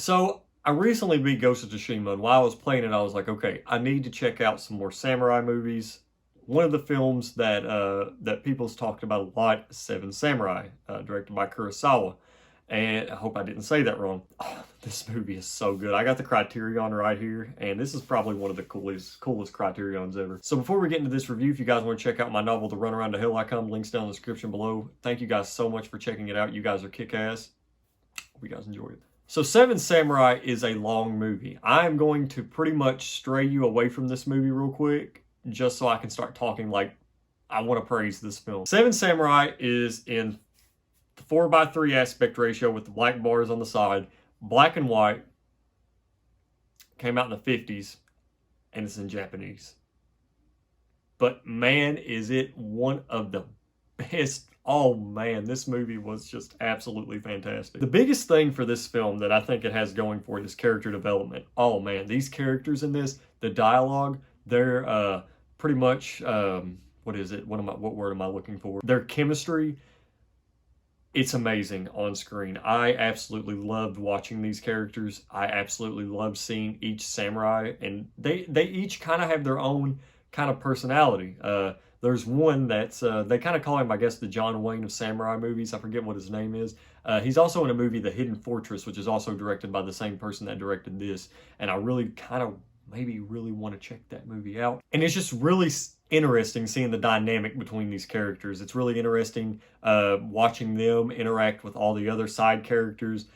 So I recently beat Ghost of Tsushima, and while I was playing it, I was like, okay, I need to check out some more samurai movies. One of the films that people's talked about a lot is Seven Samurai, directed by Kurosawa. And I hope I didn't say that wrong. Oh, this movie is so good. I got the Criterion right here, and this is probably one of the coolest Criterions ever. So before we get into this review, if you guys want to check out my novel, The Run Around the Hill I Come, links down in the description below. Thank you guys so much for checking it out. You guys are kick-ass. Hope you guys enjoy it. So Seven Samurai is a long movie. I'm going to pretty much stray you away from this movie real quick, just so I can start talking like I want to praise this film. Seven Samurai is in the 4:3 aspect ratio with the black bars on the side, black and white, came out in the 50s, and it's in Japanese. But man, is it one of the best. Oh man, this movie was just absolutely fantastic. The biggest thing for this film that I think it has going for it is character development. Oh man, these characters in this, the dialogue, they're pretty much what is it? What word am I looking for? Their chemistry, it's amazing on screen. I absolutely loved watching these characters. I absolutely loved seeing each samurai, and they each kind of have their own kind of personality. There's one that's, they kind of call him, I guess, the John Wayne of samurai movies. I forget what his name is. He's also in a movie, The Hidden Fortress, which is also directed by the same person that directed this. And I really kind of maybe really want to check that movie out. And it's just really interesting seeing the dynamic between these characters. It's really interesting watching them interact with all the other side characters.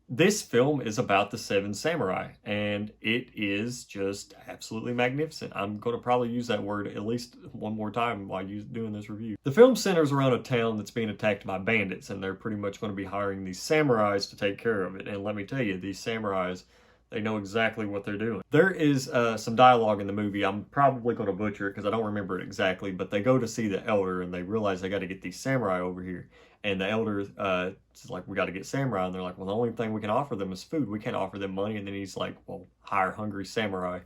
This film is about the Seven Samurai, and it is just absolutely magnificent. I'm going to probably use that word at least one more time while doing this review. The film centers around a town that's being attacked by bandits, and they're pretty much going to be hiring these samurais to take care of it. And let me tell you, these samurais, they know exactly what they're doing. There is some dialogue in the movie. I'm probably going to butcher it because I don't remember it exactly, but they go to see the elder and they realize they got to get these samurai over here. And the elder is like, we got to get samurai. And they're like, well, the only thing we can offer them is food. We can't offer them money. And then he's like, well, hire hungry samurai.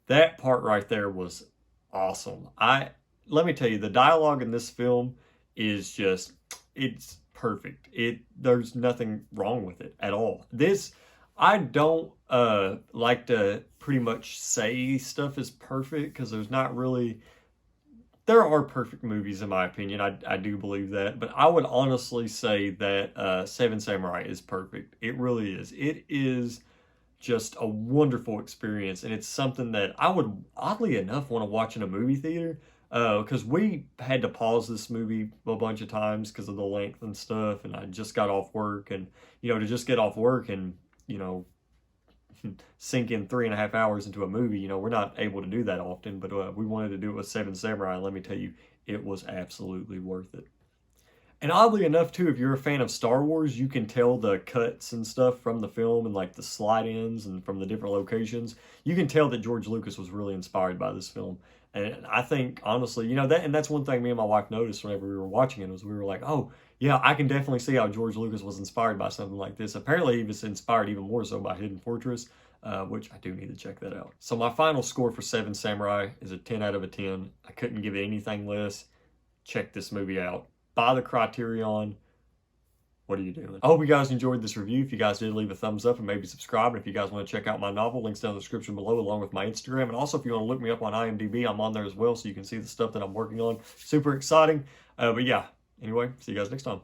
That part right there was awesome. Let me tell you, the dialogue in this film is just, it's perfect. There's nothing wrong with it at all. I don't like to pretty much say stuff is perfect because there's not really, there are perfect movies in my opinion. I do believe that, but I would honestly say that Seven Samurai is perfect. It really is. It is just a wonderful experience, and it's something that I would oddly enough want to watch in a movie theater because we had to pause this movie a bunch of times because of the length and stuff, and I just got off work, and to just get off work and sink in 3.5 hours into a movie, we're not able to do that often, but we wanted to do it with Seven Samurai. Let me tell you, it was absolutely worth it. And oddly enough, too, if you're a fan of Star Wars, you can tell the cuts and stuff from the film and like the slide-ins and from the different locations. You can tell that George Lucas was really inspired by this film. And I think, honestly, that's one thing me and my wife noticed whenever we were watching it, was we were like, oh, yeah, I can definitely see how George Lucas was inspired by something like this. Apparently, he was inspired even more so by Hidden Fortress, which I do need to check that out. So my final score for Seven Samurai is a 10 out of a 10. I couldn't give it anything less. Check this movie out. Buy the Criterion. What are you doing? I hope you guys enjoyed this review. If you guys did, leave a thumbs up and maybe subscribe. And if you guys want to check out my novel, links down in the description below along with my Instagram. And also, if you want to look me up on IMDb, I'm on there as well so you can see the stuff that I'm working on. Super exciting. But yeah, anyway, see you guys next time.